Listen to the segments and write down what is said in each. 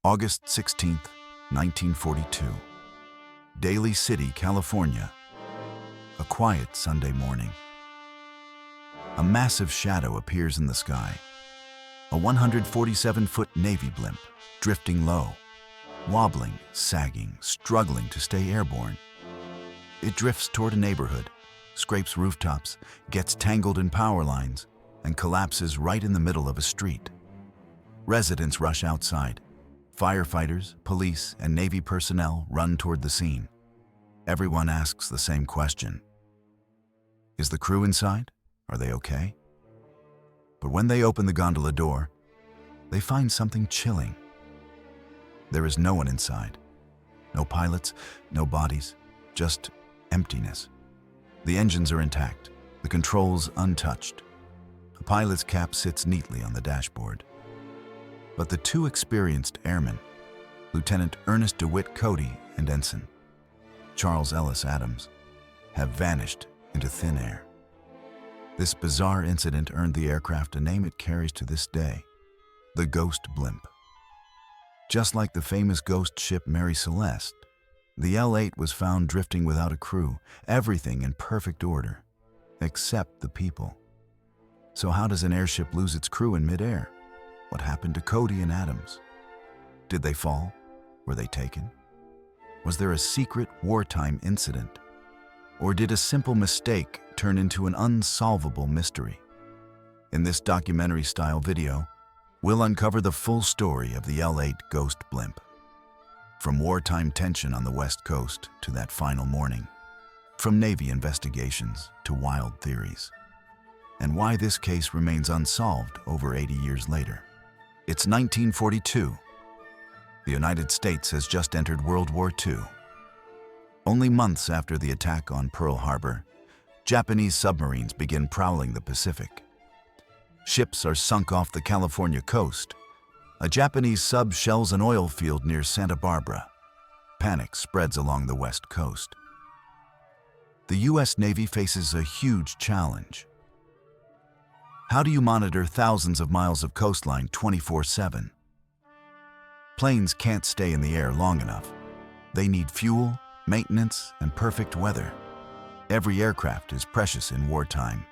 August 16, 1942. Daly City, California. A quiet Sunday morning. A massive shadow appears in the sky. A 147-foot Navy blimp, drifting low, wobbling, sagging, struggling to stay airborne. It drifts toward a neighborhood, scrapes rooftops, gets tangled in power lines, and collapses right in the middle of a street. Residents rush outside. Firefighters, police, and Navy personnel run toward the scene. Everyone asks the same question. Is the crew inside? Are they okay? But when they open the gondola door, they find something chilling. There is no one inside. No pilots, no bodies, just emptiness. The engines are intact, the controls untouched. A pilot's cap sits neatly on the dashboard. But the two experienced airmen, Lieutenant Ernest DeWitt Cody and Ensign Charles Ellis Adams, have vanished into thin air. This bizarre incident earned the aircraft a name it carries to this day, the Ghost Blimp. Just like the famous ghost ship Mary Celeste, the L-8 was found drifting without a crew, everything in perfect order, except the people. So how does an airship lose its crew in midair? What happened to Cody and Adams? Did they fall? Were they taken? Was there a secret wartime incident? Or did a simple mistake turn into an unsolvable mystery? In this documentary-style video, we'll uncover the full story of the L-8 Ghost Blimp. From wartime tension on the West Coast to that final morning. From Navy investigations to wild theories. And why this case remains unsolved over 80 years later. It's 1942. The United States has just entered World War II. Only months after the attack on Pearl Harbor, Japanese submarines begin prowling the Pacific. Ships are sunk off the California coast. A Japanese sub shells an oil field near Santa Barbara. Panic spreads along the West Coast. The U.S. Navy faces a huge challenge. How do you monitor thousands of miles of coastline 24/7? Planes can't stay in the air long enough. They need fuel, maintenance, and perfect weather. Every aircraft is precious in wartime.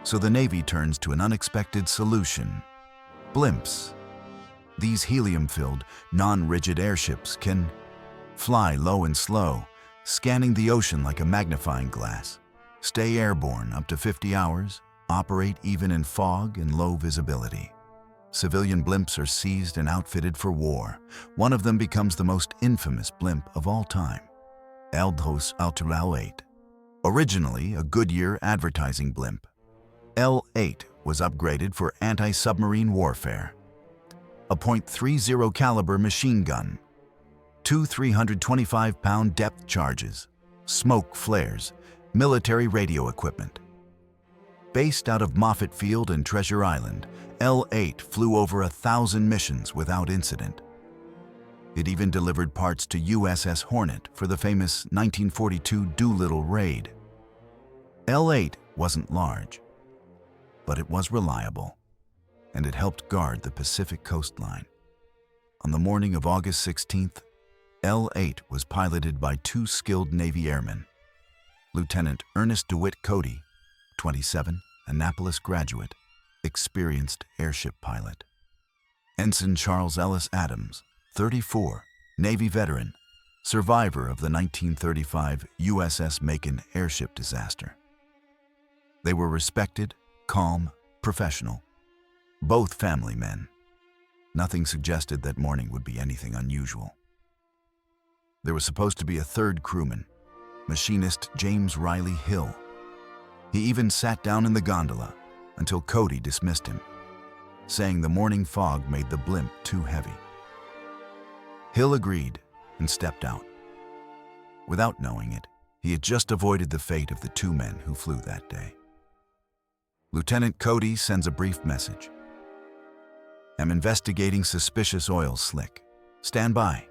So the Navy turns to an unexpected solution: blimps. These helium-filled, non-rigid airships can fly low and slow, scanning the ocean like a magnifying glass, stay airborne up to 50 hours, operate even in fog and low visibility. Civilian blimps are seized and outfitted for war. One of them becomes the most infamous blimp of all time, L-8. Originally a Goodyear advertising blimp, L-8 was upgraded for anti-submarine warfare. A .30 caliber machine gun, two 325-pound depth charges, smoke flares, military radio equipment. Based out of Moffett Field and Treasure Island, L-8 flew over 1,000 missions without incident. It even delivered parts to USS Hornet for the famous 1942 Doolittle raid. L-8 wasn't large, but it was reliable, and it helped guard the Pacific coastline. On the morning of August 16th, L-8 was piloted by two skilled Navy airmen, Lieutenant Ernest DeWitt Cody, 27, Annapolis graduate, experienced airship pilot. Ensign Charles Ellis Adams, 34, Navy veteran, survivor of the 1935 USS Macon airship disaster. They were respected, calm, professional, both family men. Nothing suggested that morning would be anything unusual. There was supposed to be a third crewman, machinist James Riley Hill. He even sat down in the gondola until Cody dismissed him, saying the morning fog made the blimp too heavy. Hill agreed and stepped out. Without knowing it, he had just avoided the fate of the two men who flew that day. Lieutenant Cody sends a brief message. "Am investigating suspicious oil slick. Stand by."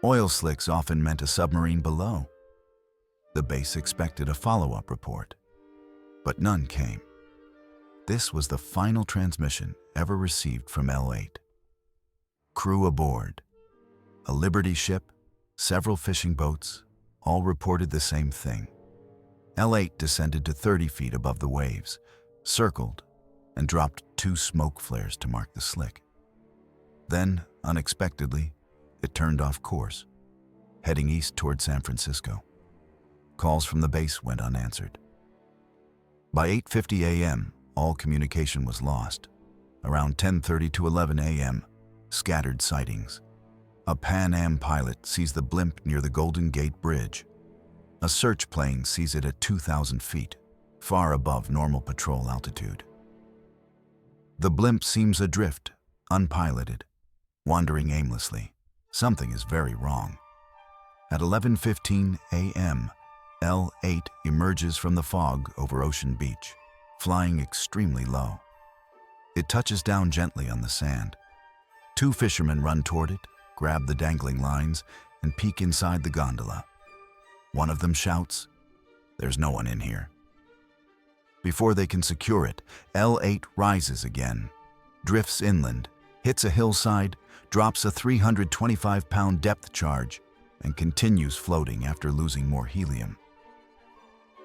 Oil slicks often meant a submarine below. The base expected a follow-up report, but none came. This was the final transmission ever received from L-8. Crew aboard. A Liberty ship, several fishing boats, all reported the same thing. L-8 descended to 30 feet above the waves, circled, and dropped 2 smoke flares to mark the slick. Then, unexpectedly, it turned off course, heading east toward San Francisco. Calls from the base went unanswered. By 8:50 a.m., all communication was lost. Around 10:30 to 11 a.m., scattered sightings. A Pan Am pilot sees the blimp near the Golden Gate Bridge. A search plane sees it at 2,000 feet, far above normal patrol altitude. The blimp seems adrift, unpiloted, wandering aimlessly. Something is very wrong. At 11:15 a.m., L-8 emerges from the fog over Ocean Beach, flying extremely low. It touches down gently on the sand. 2 fishermen run toward it, grab the dangling lines, and peek inside the gondola. One of them shouts, "There's no one in here." Before they can secure it, L-8 rises again, drifts inland, hits a hillside, drops a 325-pound depth charge, and continues floating after losing more helium.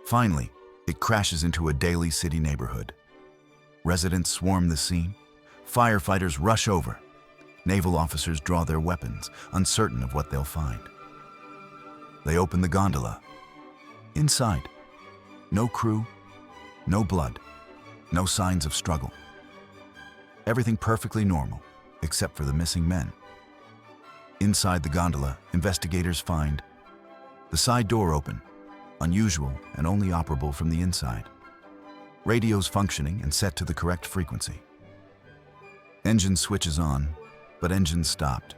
Finally, it crashes into a Daly City neighborhood. Residents swarm the scene. Firefighters rush over. Naval officers draw their weapons, uncertain of what they'll find. They open the gondola. Inside, no crew, no blood, no signs of struggle. Everything perfectly normal, except for the missing men. Inside the gondola, investigators find the side door open, unusual and only operable from the inside. Radios functioning and set to the correct frequency. Engine switches on, but engine stopped.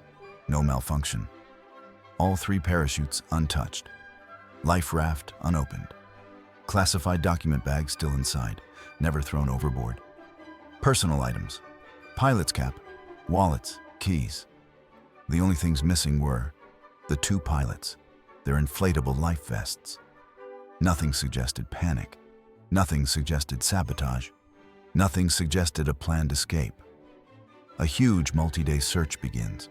No malfunction. All 3 parachutes untouched. Life raft unopened. Classified document bag still inside, never thrown overboard. Personal items, pilot's cap, wallets, keys. The only things missing were the 2 pilots, their inflatable life vests. Nothing suggested panic. Nothing suggested sabotage. Nothing suggested a planned escape. A huge multi-day search begins.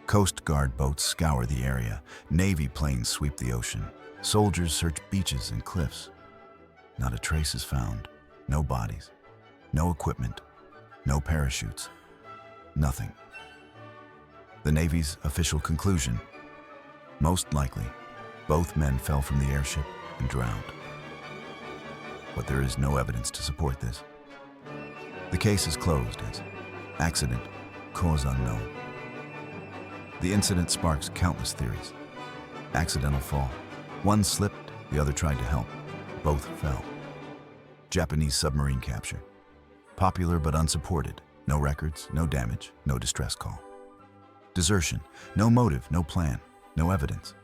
Coast Guard boats scour the area. Navy planes sweep the ocean. Soldiers search beaches and cliffs. Not a trace is found. No bodies. No equipment. No parachutes. Nothing. The Navy's official conclusion: most likely, both men fell from the airship and drowned. But there is no evidence to support this. The case is closed as accident, cause unknown. The incident sparks countless theories. Accidental fall. One slipped, the other tried to help. Both fell. Japanese submarine capture. Popular but unsupported. No records, no damage, no distress call. Desertion. No motive, no plan, no evidence.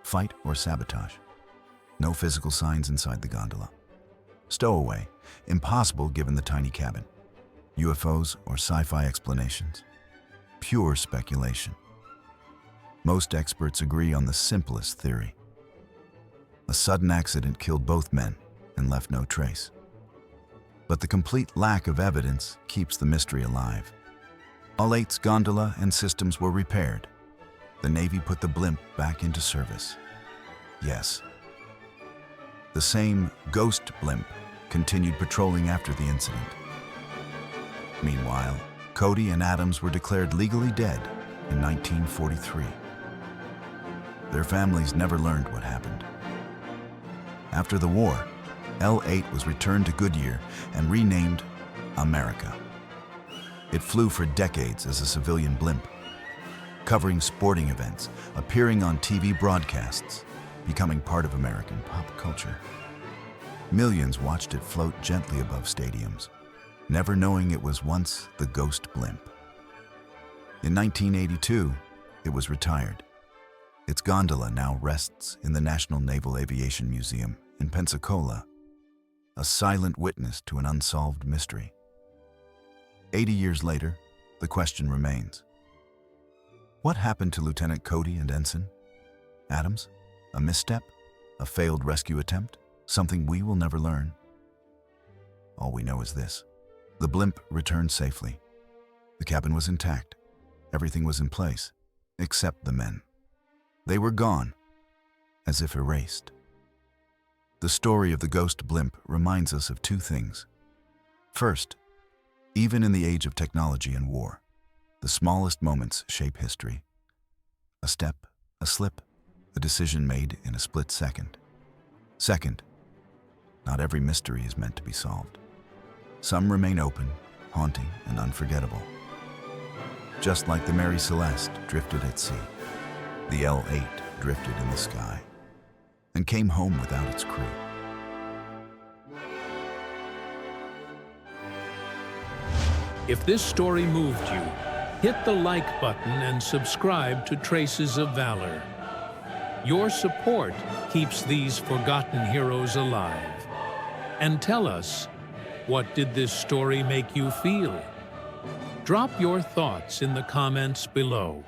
Fight or sabotage. No physical signs inside the gondola. Stowaway. Impossible given the tiny cabin. UFOs or sci-fi explanations. Pure speculation. Most experts agree on the simplest theory. A sudden accident killed both men and left no trace. But the complete lack of evidence keeps the mystery alive. L-8's gondola and systems were repaired. The Navy put the blimp back into service. Yes. The same Ghost Blimp continued patrolling after the incident. Meanwhile, Cody and Adams were declared legally dead in 1943. Their families never learned what happened. After the war, L-8 was returned to Goodyear and renamed America. It flew for decades as a civilian blimp, covering sporting events, appearing on TV broadcasts, becoming part of American pop culture. Millions watched it float gently above stadiums, never knowing it was once the Ghost Blimp. In 1982, it was retired. Its gondola now rests in the National Naval Aviation Museum in Pensacola, a silent witness to an unsolved mystery. 80 years later, the question remains. What happened to Lieutenant Cody and Ensign Adams? A misstep? A failed rescue attempt? Something we will never learn? All we know is this. The blimp returned safely. The cabin was intact, Everything was in place, except the men. They were gone, as if erased. The story of the Ghost Blimp reminds us of two things. First, even in the age of technology and war, the smallest moments shape history. A step, a slip, a decision made in a split second. Second, not every mystery is meant to be solved. Some remain open, haunting, and unforgettable. Just like the Mary Celeste drifted at sea, the L-8 drifted in the sky and came home without its crew. If this story moved you, hit the like button and subscribe to Traces of Valor. Your support keeps these forgotten heroes alive. And tell us, what did this story make you feel? Drop your thoughts in the comments below.